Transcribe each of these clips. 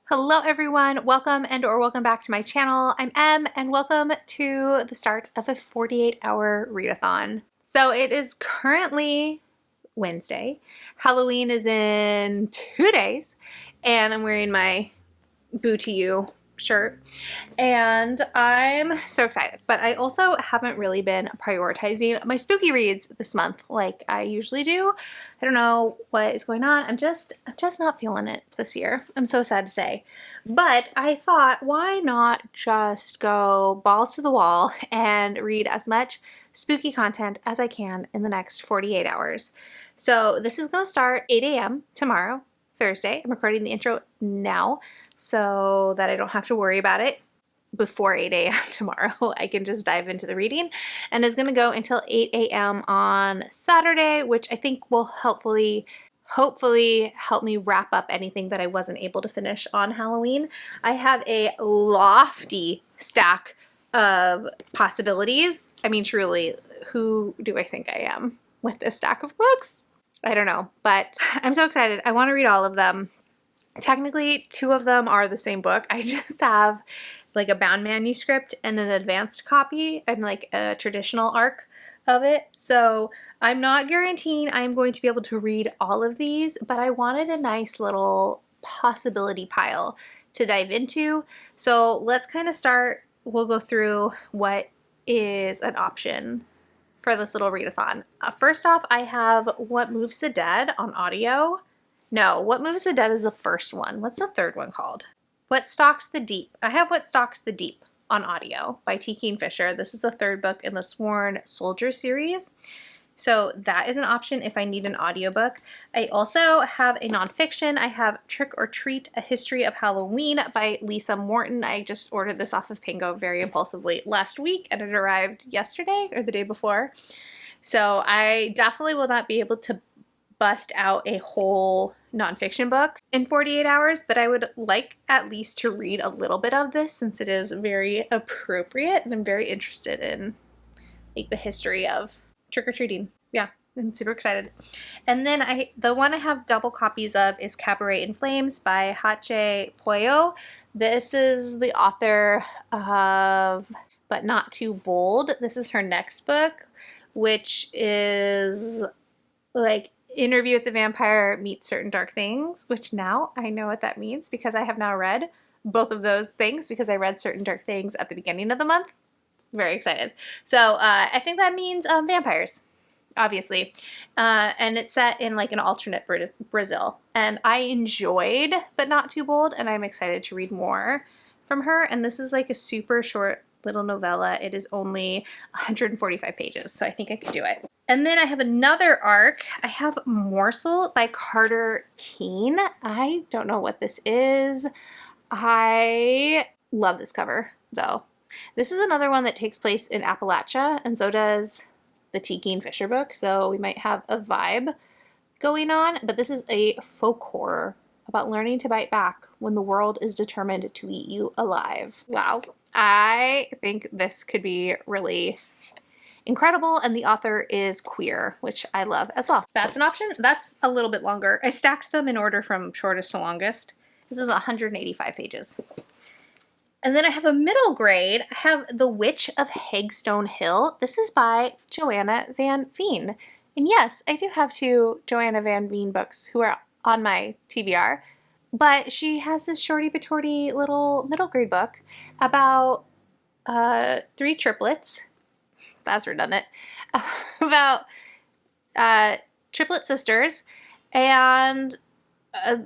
Hello everyone, welcome or welcome back to my channel. I'm Em and welcome to the start of a 48-hour readathon. So it is currently Wednesday. Halloween is in 2 days and I'm wearing my Boo to You shirt and I'm so excited, but I also haven't really been prioritizing my spooky reads this month like I usually do. I don't know what is going on. I'm just not feeling it this year. I'm so sad to say, but I thought, why not just go balls to the wall and read as much spooky content as I can in the next 48 hours. So this is going to start 8 a.m. tomorrow, Thursday. I'm recording the intro now so that I don't have to worry about it before 8 a.m. tomorrow. I can just dive into the reading, and it's going to go until 8 a.m. on Saturday, which I think will hopefully help me wrap up anything that I wasn't able to finish on Halloween. I have a lofty stack of possibilities. I mean, truly, who do I think I am with this stack of books? I don't know, but I'm so excited. I want to read all of them. Technically, 2 of them are the same book. I just have like a bound manuscript and an advanced copy and like a traditional arc of it. So I'm not guaranteeing I'm going to be able to read all of these, but I wanted a nice little possibility pile to dive into. So let's kind of start. We'll go through what is an option for this little readathon. First off, I have What Moves the Dead on audio. No, What Moves the Dead is the first one. What's the third one called? What Stalks the Deep. I have What Stalks the Deep on audio by Kingfisher. This is the 3rd book in the Sworn Soldier series. So that is an option if I need an audiobook. I also have a nonfiction. I have Trick or Treat, A History of Halloween by Lisa Morton. I just ordered this off of Pingo very impulsively last week and it arrived yesterday or the day before. So I definitely will not be able to bust out a whole nonfiction book in 48 hours, but I would like at least to read a little bit of this since it is very appropriate and I'm very interested in like the history of trick-or-treating. Yeah, I'm super excited. And then the one I have double copies of is Cabaret in Flames by Hache Poyo. This is the author of But Not Too Bold. This is her next book, which is like Interview with the Vampire meets Certain Dark Things, which now I know what that means because I have now read both of those things because I read Certain Dark Things at the beginning of the month. Very excited. So I think that means vampires, obviously. And it's set in like an alternate Brazil. And I enjoyed But Not Too Bold, and I'm excited to read more from her. And this is like a super short little novella. It is only 145 pages, so I think I could do it. And then I have another arc. I have Morsel by Carter Keene. I don't know what this is. I love this cover, though. This is another one that takes place in Appalachia, and so does the T. Kingfisher book, so we might have a vibe going on. But this is a folk horror about learning to bite back when the world is determined to eat you alive. Wow. I think this could be really incredible, and the author is queer, which I love as well. That's an option. That's a little bit longer. I stacked them in order from shortest to longest. This is 185 pages. And then I have a middle grade. I have The Witch of Hagstone Hill. This is by Joanna Van Veen. And yes, I do have 2 Joanna Van Veen books who are on my TBR, but she has this shorty patorty little middle grade book about 3 triplets. That's redundant. About triplet sisters, and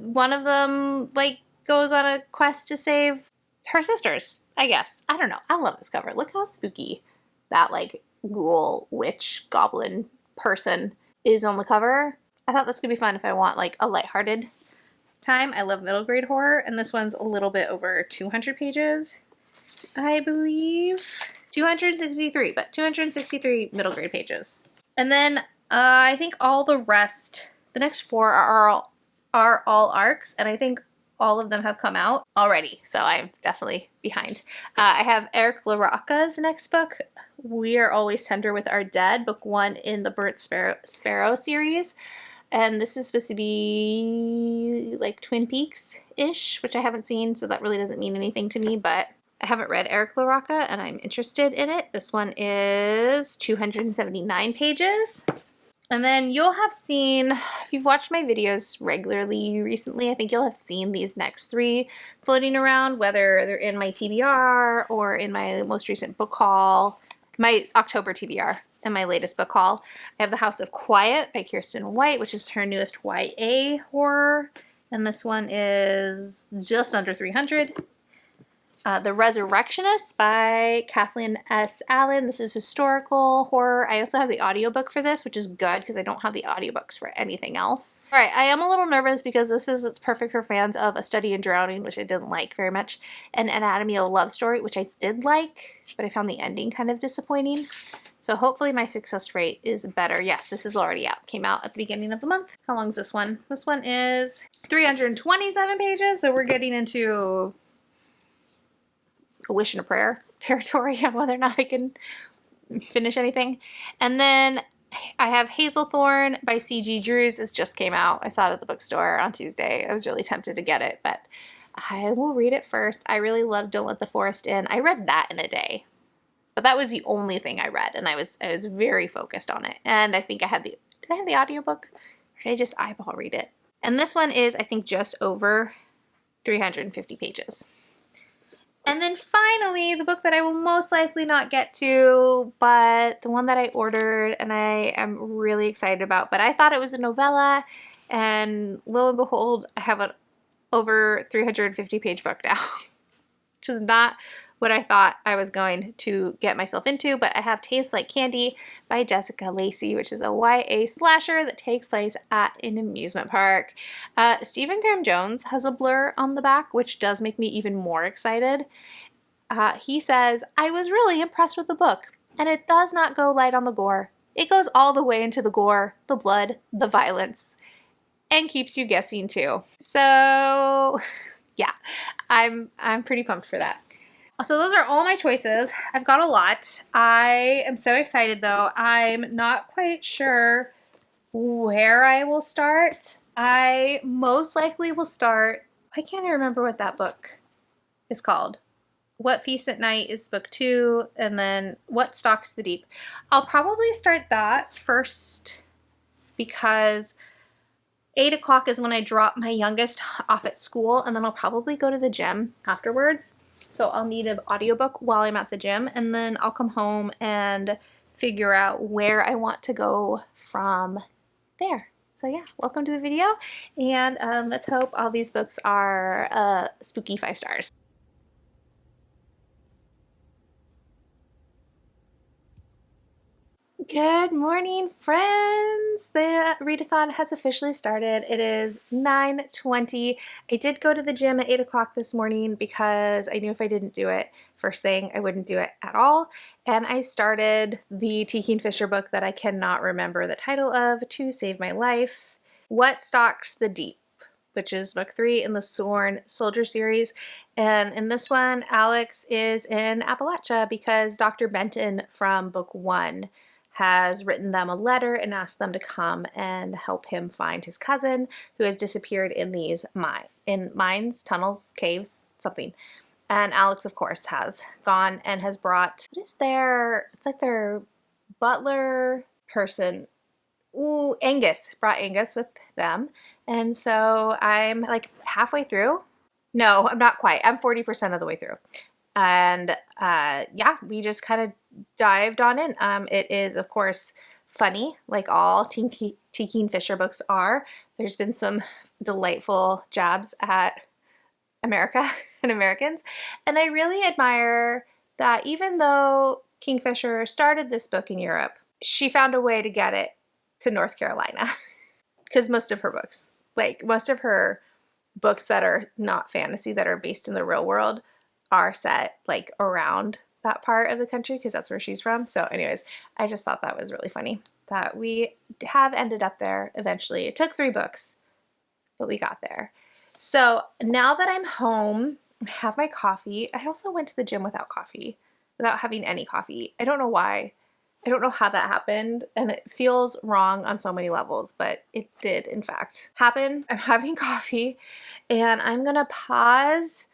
one of them like goes on a quest to save her sisters, I guess. I don't know. I love this cover. Look how spooky that like ghoul, witch, goblin person is on the cover. I thought this could be fun if I want like a lighthearted time. I love middle grade horror, and this one's a little bit over 200 pages, I believe. 263, but 263 middle grade pages. And then I think all the rest, the next 4 are all arcs, and I think all of them have come out already, so I'm definitely behind. I have Eric LaRocca's next book, We Are Always Tender with Our Dead, book 1 in the Burnt Sparrow series. And this is supposed to be like Twin Peaks-ish, which I haven't seen, so that really doesn't mean anything to me, but I haven't read Eric LaRocca and I'm interested in it. This one is 279 pages. And then you'll have seen, if you've watched my videos regularly recently, I think you'll have seen these next three floating around, whether they're in my TBR or in my most recent book haul, my October TBR and my latest book haul. I have The House of Quiet by Kirsten White, which is her newest YA horror. And this one is just under 300. The Resurrectionist by Kathleen S. Allen. This is historical horror. I also have the audiobook for this, which is good because I don't have the audiobooks for anything else. All right, I am a little nervous because it's perfect for fans of A Study in Drowning, which I didn't like very much, and Anatomy of a Love Story, which I did like, but I found the ending kind of disappointing. So hopefully my success rate is better. Yes, this is already out. Came out at the beginning of the month. How long is this one? This one is 327 pages, so we're getting into a wish and a prayer territory on whether or not I can finish anything. And then I have Hazelthorn by C.G. Drews. It just came out. I saw it at the bookstore on Tuesday. I was really tempted to get it, but I will read it first. I really love Don't Let the Forest In. I read that in a day, but that was the only thing I read, and I was very focused on it. And I think I had did I have the audiobook? Or did I just eyeball read it? And this one is, I think, just over 350 pages. And then finally, the book that I will most likely not get to, but the one that I ordered and I am really excited about, but I thought it was a novella, and lo and behold, I have an over 350 page book now, which is not what I thought I was going to get myself into, but I have Tastes Like Candy by Jessica Lacey, which is a YA slasher that takes place at an amusement park. Stephen Graham Jones has a blur on the back, which does make me even more excited. He says, I was really impressed with the book, and it does not go light on the gore. It goes all the way into the gore, the blood, the violence, and keeps you guessing too. So yeah, I'm pretty pumped for that. So those are all my choices. I've got a lot. I am so excited though. I'm not quite sure where I will start. I most likely will start, why can't I remember what that book is called? What Feasts at Night is book 2, and then What Stalks the Deep. I'll probably start that first because 8 o'clock is when I drop my youngest off at school, and then I'll probably go to the gym afterwards. So I'll need an audiobook while I'm at the gym, and then I'll come home and figure out where I want to go from there. So yeah, welcome to the video, and let's hope all these books are spooky 5 stars. Good morning, friends! The readathon has officially started. It is 9:20. I did go to the gym at 8 o'clock this morning because I knew if I didn't do it first thing, I wouldn't do it at all. And I started the T. Kingfisher book that I cannot remember the title of to save my life. What Stalks the Deep, which is book 3 in the Sworn Soldier series. And in this one, Alex is in Appalachia because Dr. Benton from book 1 has written them a letter and asked them to come and help him find his cousin who has disappeared in these mines, tunnels, caves, something. And Alex, of course, has gone and has brought, it's like their butler person. Ooh, Angus, brought Angus with them. And so I'm like halfway through. No, I'm not quite. I'm 40% of the way through. And yeah, we just kind of dived on in. It is, of course, funny, like all T. Kingfisher books are. There's been some delightful jabs at America and Americans. And I really admire that even though Kingfisher started this book in Europe, she found a way to get it to North Carolina. Because most of her books, like most of her books that are not fantasy, that are based in the real world, are set like around that part of the country because that's where she's from. So anyways, I just thought that was really funny that we have ended up there eventually. It took 3 books, but we got there. So now that I'm home, I have my coffee. I also went to the gym without coffee, without having any coffee. I don't know why. I don't know how that happened, and it feels wrong on so many levels, but it did in fact happen. I'm having coffee and I'm gonna pause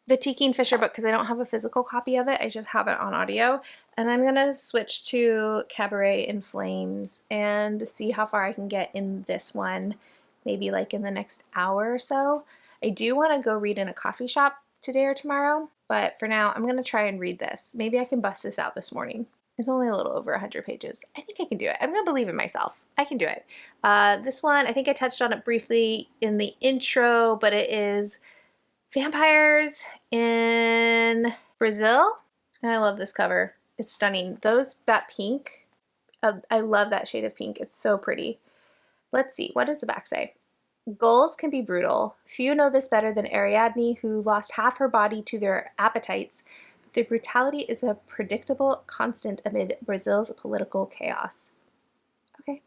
the Kingfisher book because I don't have a physical copy of it. I just have it on audio, and I'm gonna switch to Cabaret in Flames and see how far I can get in this one, maybe like in the next hour or so. I do want to go read in a coffee shop today or tomorrow, but for now I'm gonna try and read this. Maybe I can bust this out this morning. It's only a little over 100 pages. I think I can do it. I'm gonna believe in myself. I can do it. This one, I think I touched on it briefly in the intro, but it is vampires in Brazil. And I love this cover. It's stunning. That pink, I love that shade of pink. It's so pretty. Let's see, what does the back say? Gulls can be brutal. Few know this better than Ariadne, who lost half her body to their appetites. But their brutality is a predictable constant amid Brazil's political chaos. Okay,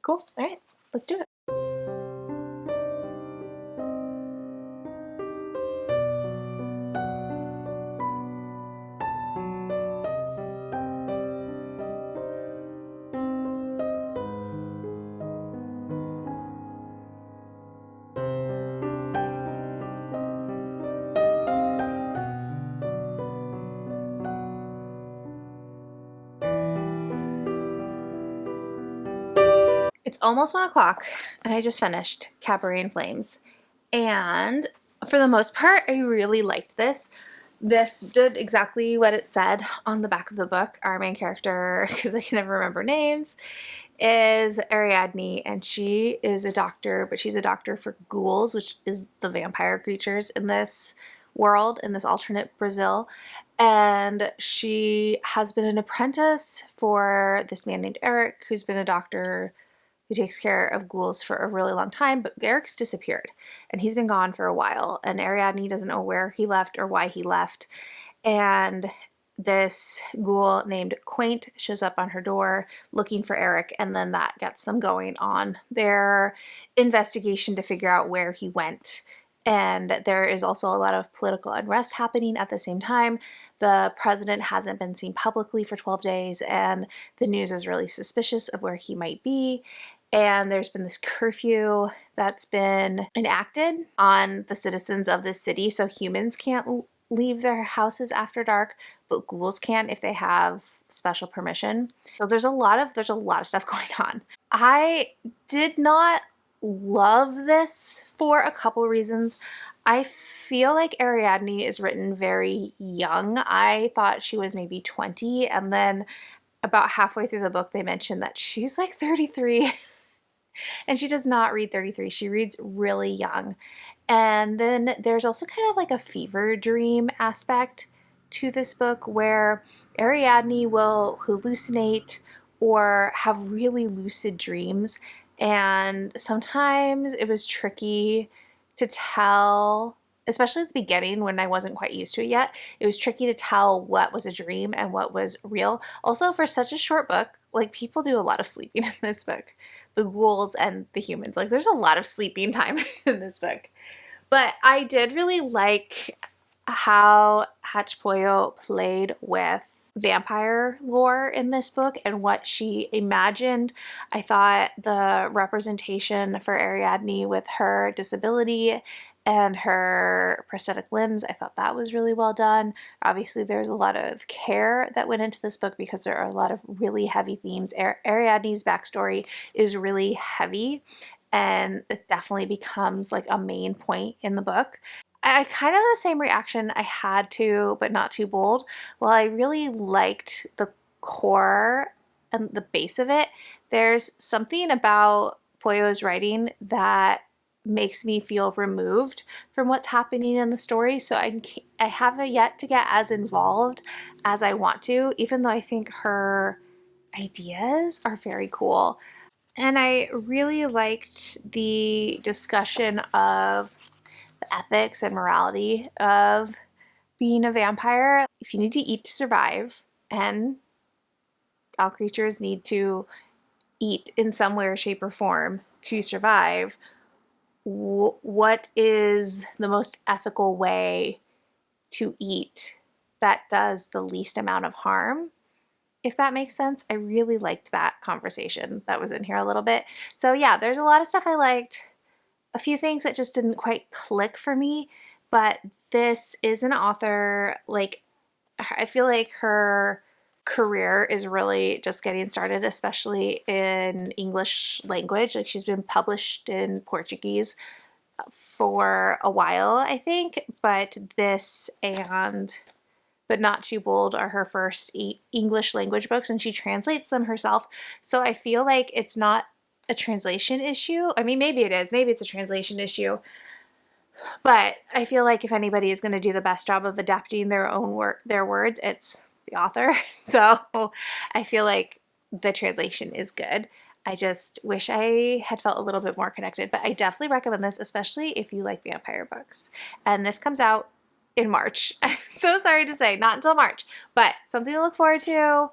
cool. All right, let's do it. It's almost 1 o'clock, and I just finished Cabaret in Flames. And for the most part, I really liked this. This did exactly what it said on the back of the book. Our main character, because I can never remember names, is Ariadne, and she is a doctor, but she's a doctor for ghouls, which is the vampire creatures in this world, in this alternate Brazil. And she has been an apprentice for this man named Eric, who's been a doctor who takes care of ghouls for a really long time, but Eric's disappeared and he's been gone for a while, and Ariadne doesn't know where he left or why he left. And this ghoul named Quaint shows up on her door looking for Eric, and then that gets them going on their investigation to figure out where he went. And there is also a lot of political unrest happening at the same time. The president hasn't been seen publicly for 12 days, and the news is really suspicious of where he might be. And there's been this curfew that's been enacted on the citizens of this city, so humans can't leave their houses after dark, but ghouls can if they have special permission. So there's a lot of stuff going on. I did not love this for a couple reasons. I feel like Ariadne is written very young. I thought she was maybe 20, and then about halfway through the book they mentioned that she's like 33. And she does not read 33. She reads really young. And then there's also kind of like a fever dream aspect to this book where Ariadne will hallucinate or have really lucid dreams. And sometimes it was tricky to tell, especially at the beginning when I wasn't quite used to it yet. It was tricky to tell what was a dream and what was real. Also, for such a short book, like, people do a lot of sleeping in this book. The ghouls and the humans. Like, there's a lot of sleeping time in this book. But I did really like how Hatchpoyo played with vampire lore in this book and what she imagined. I thought the representation for Ariadne with her disability and her prosthetic limbs, I thought that was really well done. Obviously, there's a lot of care that went into this book because there are a lot of really heavy themes. Ariadne's backstory is really heavy, and it definitely becomes like a main point in the book. I kind of the same reaction I had to, but not too bold. While I really liked the core and the base of it, there's something about Poyo's writing that makes me feel removed from what's happening in the story. So I haven't yet to get as involved as I want to, even though I think her ideas are very cool. And I really liked the discussion of the ethics and morality of being a vampire. If you need to eat to survive, and all creatures need to eat in some way or shape or form to survive, what is the most ethical way to eat that does the least amount of harm? if that makes sense. I really liked that conversation that was in here a little bit. So yeah, there's a lot of stuff I liked. A few things that just didn't quite click for me, but this is an author, like, I feel like her career is really just getting started, especially in English language. Like, she's been published in Portuguese for a while, I think, but this and But Not Too Bold are her first English language books, and she translates them herself. So I feel like it's not a translation issue. I mean, maybe it is. Maybe it's a translation issue. But I feel like if anybody is going to do the best job of adapting their words, it's the author. So I feel like the translation is good. I just wish I had felt a little bit more connected. But I definitely recommend this, especially if you like vampire books. And this comes out in March. I'm so sorry to say, not until March, but something to look forward to.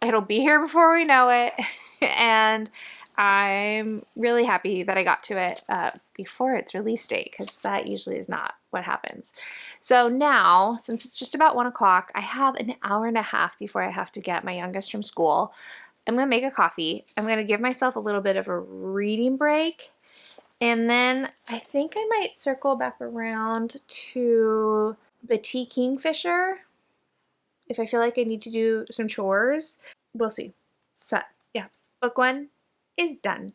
It'll be here before we know it. And I'm really happy that I got to it before its release date, because that usually is not what happens. So now, since it's just about 1 o'clock, I have an hour and a half before I have to get my youngest from school. I'm going to make a coffee. I'm going to give myself a little bit of a reading break. And then I think I might circle back around to the Kingfisher if I feel like I need to do some chores. We'll see. But yeah, book 1 is done.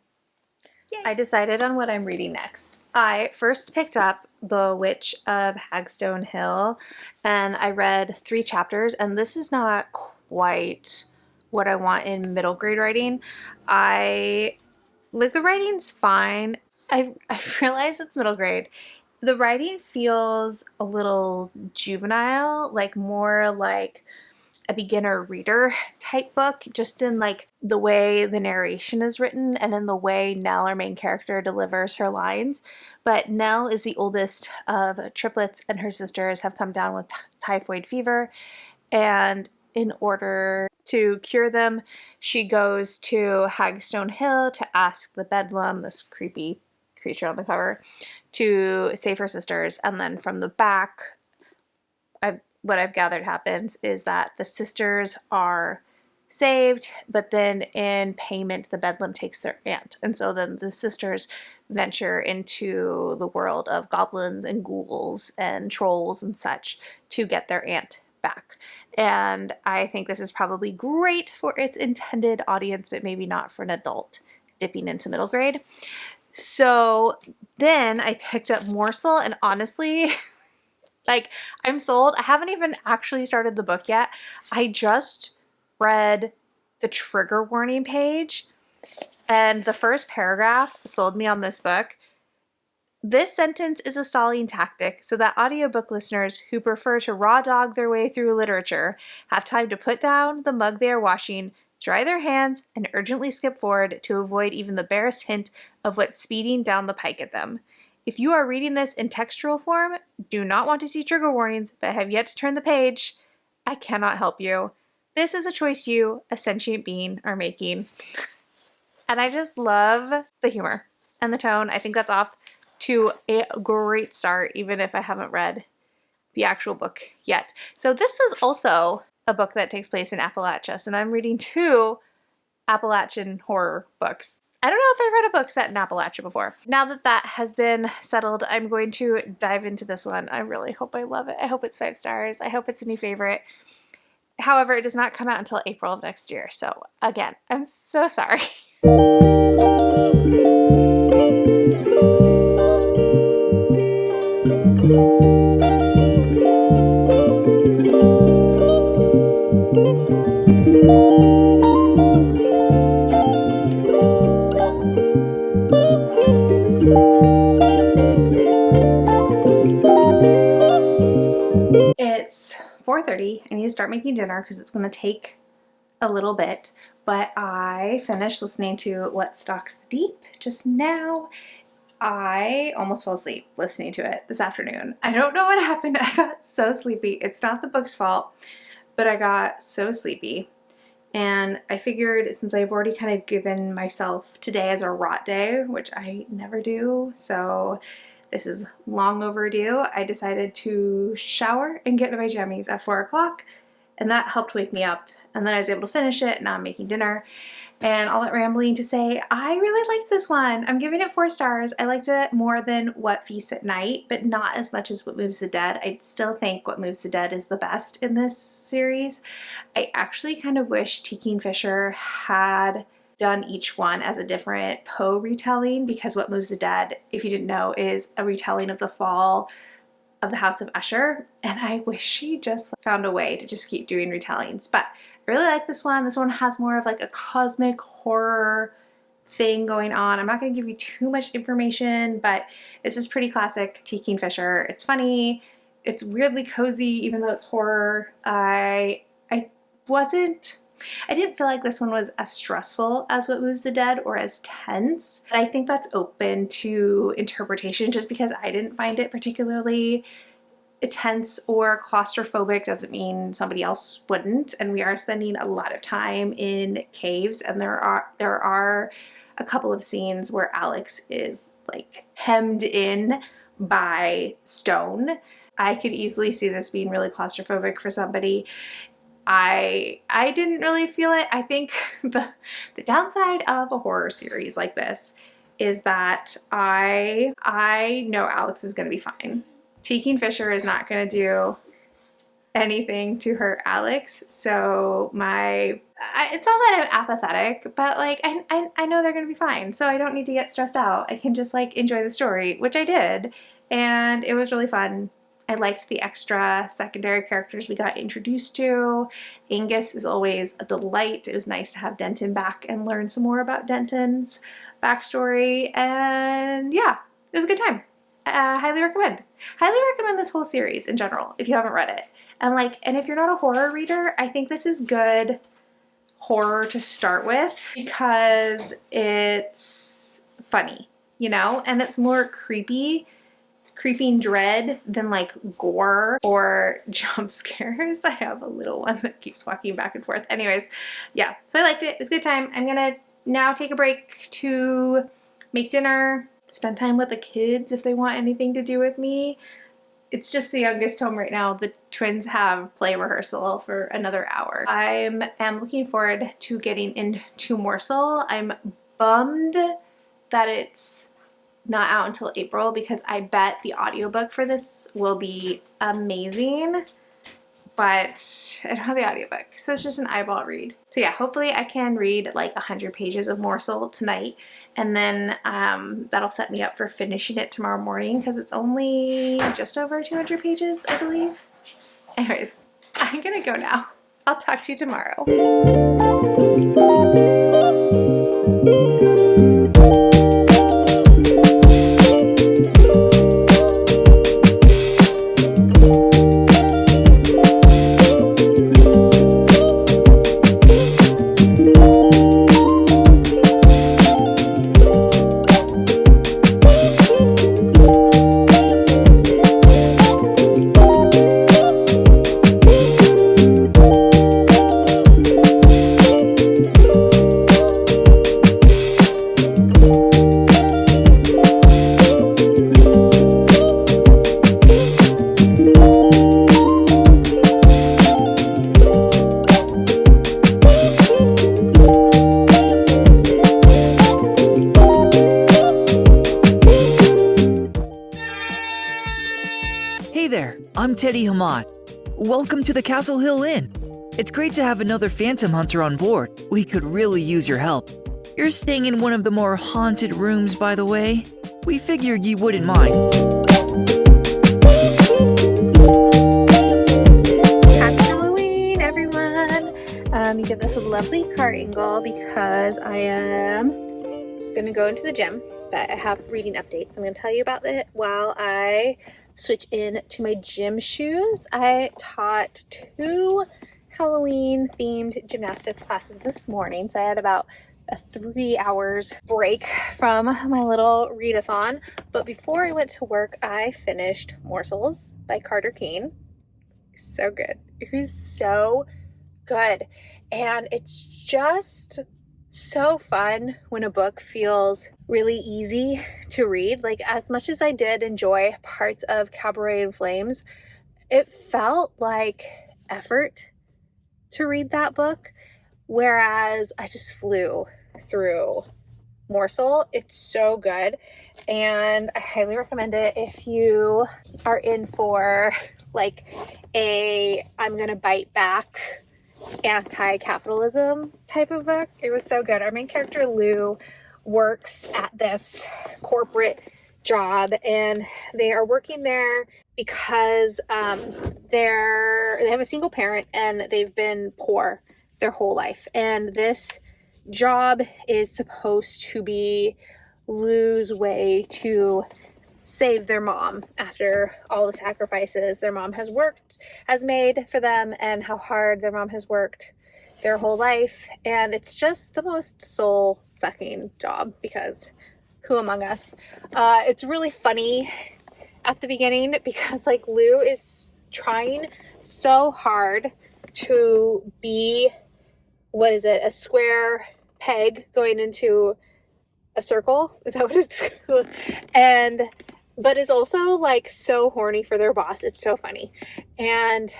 Yay. I decided on what I'm reading next. I first picked up The Witch of Hagstone Hill, and I read 3 chapters, and this is not quite what I want in middle grade writing. The writing's fine. I realize it's middle grade. The writing feels a little juvenile, like more like a beginner reader type book, just in like the way the narration is written and in the way Nell, our main character, delivers her lines. But Nell is the oldest of triplets, and her sisters have come down with typhoid fever, and in order to cure them, she goes to Hagstone Hill to ask the Bedlam, this creepy creature on the cover, to save her sisters. And then from the back, what I've gathered happens is that the sisters are saved, but then in payment, the Bedlam takes their aunt. And so then the sisters venture into the world of goblins and ghouls and trolls and such to get their aunt back. And I think this is probably great for its intended audience, but maybe not for an adult dipping into middle grade. So then I picked up Morsel, and honestly, like, I'm sold. I haven't even actually started the book yet. I just read the trigger warning page, and the first paragraph sold me on this book. This sentence is a stalling tactic so that audiobook listeners who prefer to raw dog their way through literature have time to put down the mug they are washing, dry their hands, and urgently skip forward to avoid even the barest hint of what's speeding down the pike at them. If you are reading this in textual form, do not want to see trigger warnings, but have yet to turn the page, I cannot help you. This is a choice you, a sentient being, are making. And I just love the humor and the tone. I think that's off to a great start, even if I haven't read the actual book yet. So this is also a book that takes place in Appalachia, and I'm reading 2 Appalachian horror books. I don't know if I've read a book set in Appalachia before. Now that that has been settled, I'm going to dive into this one. I really hope I love it. I hope it's 5 stars. I hope it's a new favorite. However, it does not come out until April of next year. So again, I'm so sorry. It's 4:30. I need to start making dinner because it's going to take a little bit, but I finished listening to What Stalks the Deep just now. I almost fell asleep listening to it this afternoon. I don't know what happened. I got so sleepy. It's not the book's fault, but I got so sleepy. And I figured, since I've already kind of given myself today as a rot day, which I never do, so this is long overdue, I decided to shower and get into my jammies at 4 o'clock, and that helped wake me up. And then I was able to finish it, and now I'm making dinner. And all that rambling to say, I really liked this one. I'm giving it 4 stars. I liked it more than What Feasts at Night, but not as much as What Moves the Dead. I still think What Moves the Dead is the best in this series. I actually kind of wish T. Kingfisher had done each one as a different Poe retelling, because What Moves the Dead, if you didn't know, is a retelling of the fall of the House of Usher, and I wish she just found a way to just keep doing retellings. But I really like this one. This one has more of like a cosmic horror thing going on. I'm not going to give you too much information, but this is pretty classic T. Kingfisher. It's funny. It's weirdly cozy, even though it's horror. I didn't feel like this one was as stressful as What Moves the Dead or as tense. But I think that's open to interpretation. Just because I didn't find it particularly tense or claustrophobic doesn't mean somebody else wouldn't. And we are spending a lot of time in caves, and there are a couple of scenes where Alex is like hemmed in by stone. I could easily see this being really claustrophobic for somebody. I didn't really feel it. I think the downside of a horror series like this is that I know Alex is going to be fine. T. Kingfisher is not going to do anything to hurt Alex, so it's not that I'm apathetic, but like I know they're going to be fine, so I don't need to get stressed out. I can just like enjoy the story, which I did, and it was really fun. I liked the extra secondary characters we got introduced to. Angus is always a delight. It was nice to have Denton back and learn some more about Denton's backstory. And yeah, it was a good time. Highly recommend. Highly recommend this whole series in general if you haven't read it. And if you're not a horror reader, I think this is good horror to start with because it's funny, you know, and it's more creeping dread than like gore or jump scares. I have a little one that keeps walking back and forth. Anyways, yeah, so I liked it. It was a good time. I'm gonna now take a break to make dinner, spend time with the kids if they want anything to do with me. It's just the youngest home right now. The twins have play rehearsal for another hour. I am looking forward to getting into Morsel. I'm bummed that it's not out until April because I bet the audiobook for this will be amazing, but I don't have the audiobook, so it's just an eyeball read. So yeah, hopefully I can read like 100 pages of Morsel tonight, and then that'll set me up for finishing it tomorrow morning because it's only just over 200 pages, I believe. Anyways, I'm gonna go now. I'll talk to you tomorrow. Hey there, I'm Teddy Hamad. Welcome to the Castle Hill Inn. It's great to have another Phantom Hunter on board. We could really use your help. You're staying in one of the more haunted rooms, by the way. We figured you wouldn't mind. Happy Halloween, everyone! You get this lovely cart angle because I am gonna go into the gym, but I have reading updates. I'm gonna tell you about it while I switch in to my gym shoes. I taught 2 Halloween themed gymnastics classes this morning, so I had about a 3 hours break from my little readathon. But before I went to work, I finished Morsels by Carter Keene. So good. It was so good. And it's just so fun when a book feels really easy to read. Like, as much as I did enjoy parts of Cabaret and Flames, it felt like effort to read that book, whereas I just flew through Morsel. It's so good, and I highly recommend it if you are in for like a I'm gonna bite back anti-capitalism type of book. It was so good. Our main character Lou works at this corporate job, and they are working there because they have a single parent and they've been poor their whole life, and this job is supposed to be Lou's way to save their mom after all the sacrifices their mom has made for them, and how hard their mom has worked their whole life. And it's just the most soul-sucking job, because who among us? It's really funny at the beginning because like Lou is trying so hard to be, what is it, a square peg going into a circle? Is that what it's called? And but is also like so horny for their boss. It's so funny. And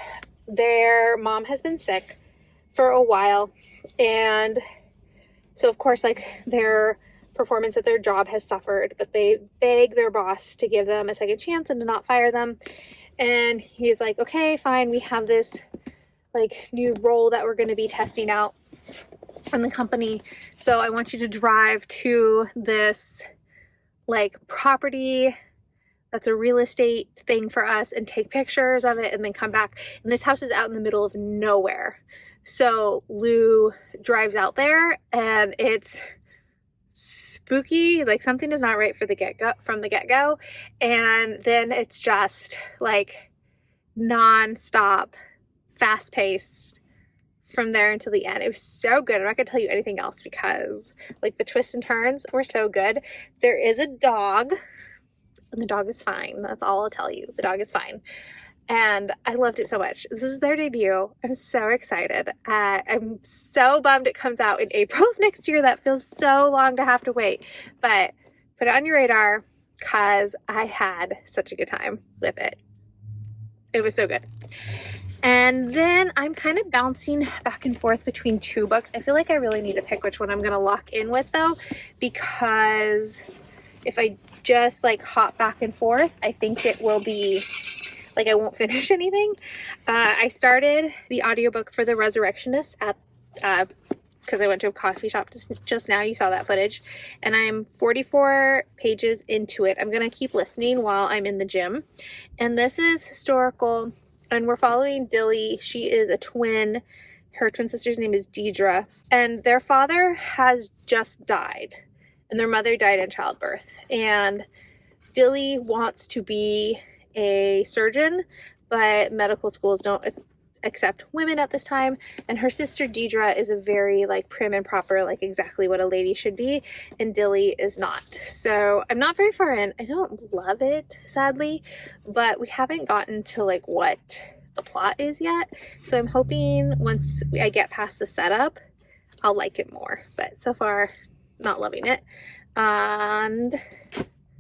their mom has been sick for a while, and so of course like their performance at their job has suffered, but they beg their boss to give them a second chance and to not fire them. And he's like, okay, fine, we have this like new role that we're going to be testing out from the company, so I want you to drive to this like property that's a real estate thing for us and take pictures of it and then come back. And this house is out in the middle of nowhere. So Lou drives out there, and it's spooky, like something is not right from the get-go. And then it's just like non-stop, fast-paced from there until the end. It was so good. I'm not gonna tell you anything else because like the twists and turns were so good. There is a dog, and the dog is fine. That's all I'll tell you. The dog is fine. And I loved it so much. This is their debut. I'm so excited. I'm so bummed it comes out in April of next year. That feels so long to have to wait. But put it on your radar because I had such a good time with it. It was so good. And then I'm kind of bouncing back and forth between two books. I feel like I really need to pick which one I'm going to lock in with though, because if I just like hop back and forth, I think it will be like I won't finish anything. I started the audiobook for The Resurrectionist at because I went to a coffee shop just now. You saw that footage. And I'm 44 pages into it. I'm going to keep listening while I'm in the gym. And this is historical, and we're following Dilly. She is a twin. Her twin sister's name is Deidre. And their father has just died, and their mother died in childbirth. And Dilly wants to be a surgeon, but medical schools don't accept women at this time. And her sister Deidre is a very like prim and proper, like exactly what a lady should be, and Dilly is not. So I'm not very far in. I don't love it, sadly, but we haven't gotten to like what the plot is yet. So I'm hoping once I get past the setup, I'll like it more. But so far, not loving it. And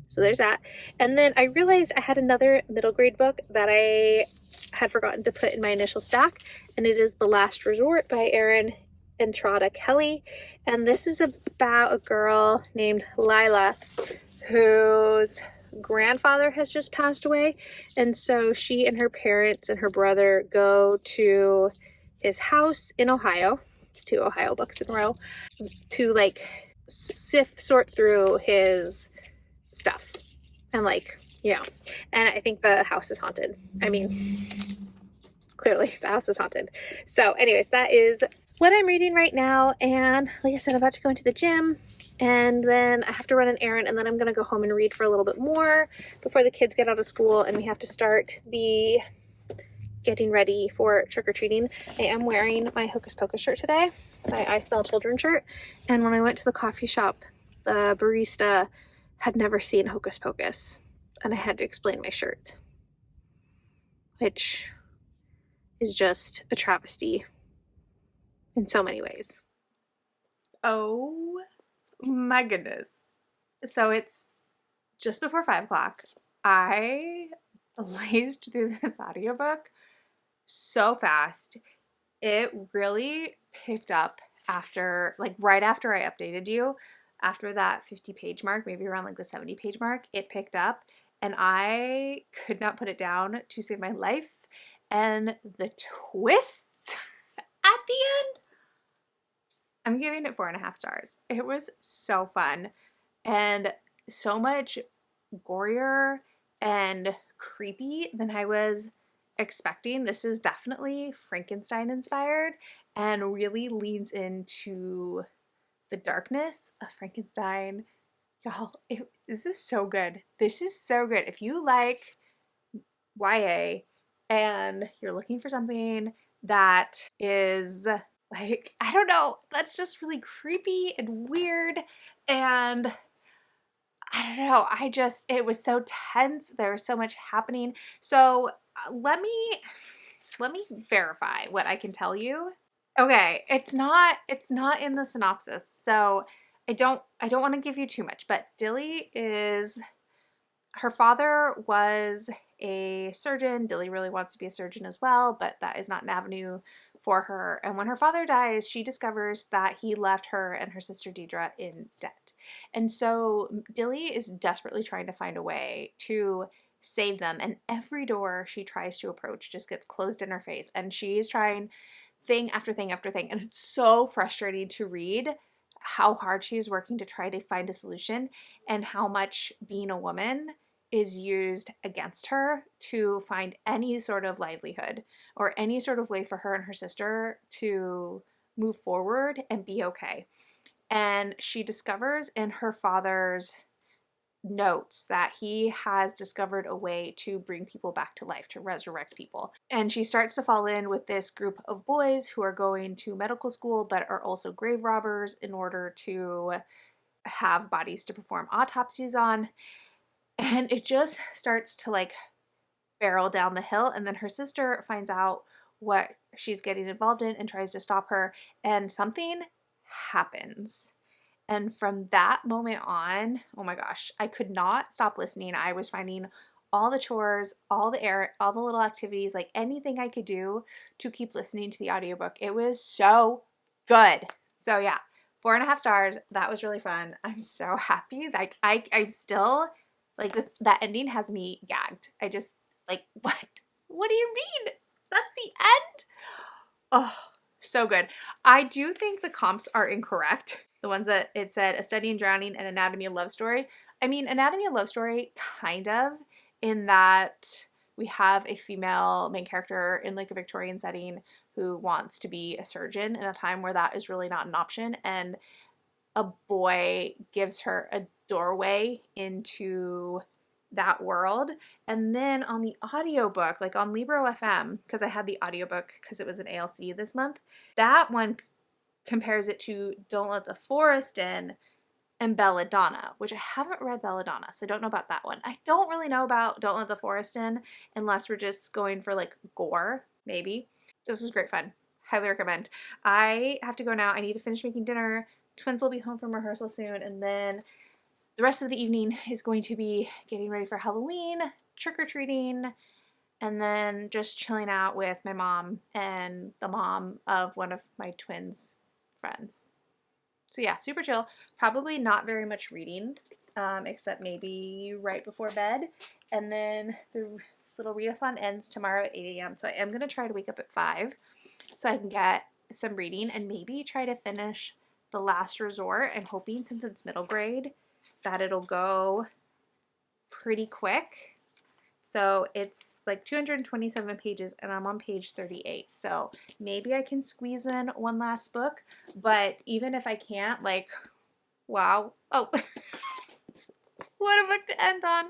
so there's that. And then I realized I had another middle grade book that I had forgotten to put in my initial stack, and it is The Last Resort by Erin Entrada Kelly. And this is about a girl named Lila whose grandfather has just passed away. And so she and her parents and her brother go to his house in Ohio. It's 2 Ohio books in a row, to like sort through his stuff and like, yeah. And I think the house is haunted. I mean, clearly the house is haunted. So anyways, that is what I'm reading right now. And like I said, I'm about to go into the gym, and then I have to run an errand, and then I'm gonna go home and read for a little bit more before the kids get out of school and we have to start the getting ready for trick-or-treating. I am wearing my Hocus Pocus shirt today, my I Spell Children shirt. And when I went to the coffee shop, the barista had never seen Hocus Pocus, and I had to explain my shirt, which is just a travesty in so many ways. Oh my goodness. So it's just before 5 o'clock. I blazed through this audiobook so fast. it really picked up after, like right after I updated you, after that 50-page mark, maybe around like the 70-page mark, it picked up and I could not put it down to save my life. And the twists at the end, I'm giving it 4.5 stars. It was so fun and so much gorier and creepy than I was expecting. This is definitely Frankenstein inspired and really leans into the darkness of Frankenstein. Y'all, this is so good. This is so good. If you like YA and you're looking for something that is like, I don't know, that's just really creepy and weird, and I don't know, it was so tense. There was so much happening. So let me verify what I can tell you. Okay, it's not in the synopsis, so I don't want to give you too much, but Dilly is, her father was a surgeon. Dilly really wants to be a surgeon as well, but that is not an avenue for her. And when her father dies, she discovers that he left her and her sister Deidre in debt. And so Dilly is desperately trying to find a way to save them. And every door she tries to approach just gets closed in her face. And she's trying thing after thing after thing. And it's so frustrating to read how hard she's working to try to find a solution and how much being a woman is used against her to find any sort of livelihood or any sort of way for her and her sister to move forward and be okay. And she discovers in her father's notes that he has discovered a way to bring people back to life, to resurrect people. And she starts to fall in with this group of boys who are going to medical school but are also grave robbers in order to have bodies to perform autopsies on. And it just starts to like barrel down the hill. And then her sister finds out what she's getting involved in and tries to stop her. And something happens. And from that moment on, oh my gosh, I could not stop listening. I was finding all the chores, all the little activities, like anything I could do to keep listening to the audiobook. It was so good. So yeah, 4.5 stars. That was really fun. I'm so happy. Like I'm still like this, that ending has me gagged. I just like, what? What do you mean? That's the end? Oh, so good. I do think the comps are incorrect. The ones that it said A Study in Drowning and Anatomy of Love Story. I mean, Anatomy of Love Story, kind of, in that we have a female main character in like a Victorian setting who wants to be a surgeon in a time where that is really not an option. And a boy gives her a doorway into that world. And then on the audiobook, like on Libro FM, because I had the audiobook because it was an ALC this month, that one compares it to Don't Let the Forest In and Belladonna, which I haven't read Belladonna, so I don't know about that one. I don't really know about Don't Let the Forest In unless we're just going for like gore, maybe. This was great fun. Highly recommend. I have to go now. I need to finish making dinner. Twins will be home from rehearsal soon, and then the rest of the evening is going to be getting ready for Halloween, trick-or-treating, and then just chilling out with my mom and the mom of one of my twins' friends. So yeah, super chill. Probably not very much reading, except maybe right before bed. And then this little readathon ends tomorrow at 8 a.m. So I am going to try to wake up at 5 so I can get some reading and maybe try to finish The Last Resort. I'm hoping, since it's middle grade, that it'll go pretty quick. So it's like 227 pages and I'm on page 38. So maybe I can squeeze in one last book, but even if I can't, like, wow. Oh, what a book to end on.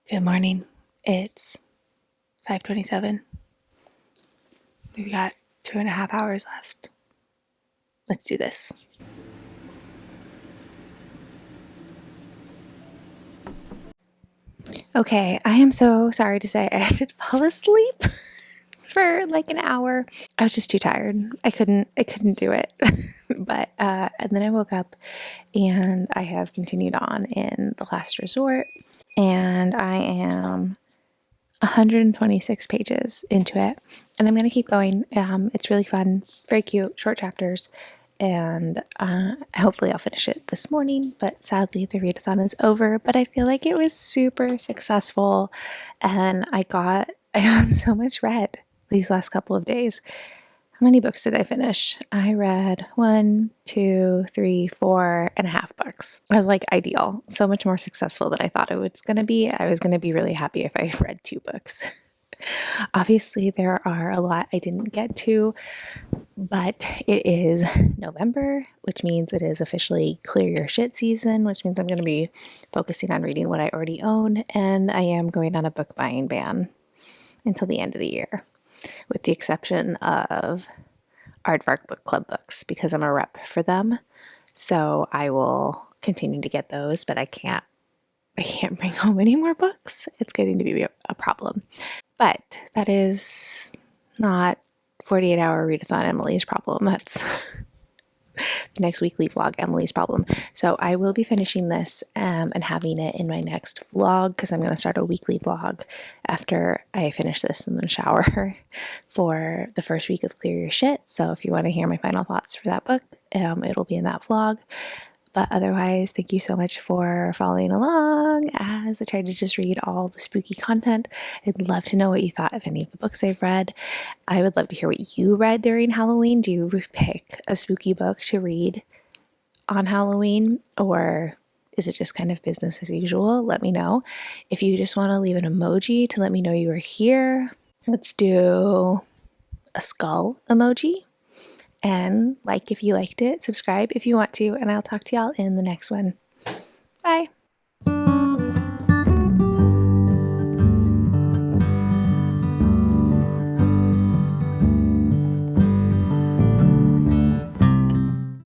Good morning. It's 5:27. We've got 2.5 hours left. Let's do this. Okay, I am so sorry to say I did fall asleep for like an hour. I was just too tired. I couldn't do it. But and then I woke up and I have continued on in The Last Resort, and I am 126 pages into it, and I'm going to keep going. It's really fun, very cute, short chapters, and hopefully I'll finish it this morning. But sadly, the readathon is over. But I feel like it was super successful, and I got so much read these last couple of days. How many books did I finish? I read 1, 2, 3, 4.5 books. I was like, ideal. So much more successful than I thought it was going to be. I was going to be really happy if I read 2 books. Obviously, there are a lot I didn't get to, but it is November, which means it is officially clear your shit season, which means I'm going to be focusing on reading what I already own, and I am going on a book buying ban until the end of the year, with the exception of Aardvark Book Club books, because I'm a rep for them. So I will continue to get those, but I can't bring home any more books. It's getting to be a problem. But that is not 48-hour readathon Emily's problem. That's the next weekly vlog Emily's problem. So I will be finishing this and having it in my next vlog, because I'm going to start a weekly vlog after I finish this in the shower for the first week of Clear Your Shit. So if you want to hear my final thoughts for that book, it'll be in that vlog. But otherwise, thank you so much for following along as I tried to just read all the spooky content. I'd love to know what you thought of any of the books I've read. I would love to hear what you read during Halloween. Do you pick a spooky book to read on Halloween, or is it just kind of business as usual? Let me know. If you just want to leave an emoji to let me know you are here, let's do a skull emoji. And like if you liked it, subscribe if you want to, and I'll talk to y'all in the next one. Bye.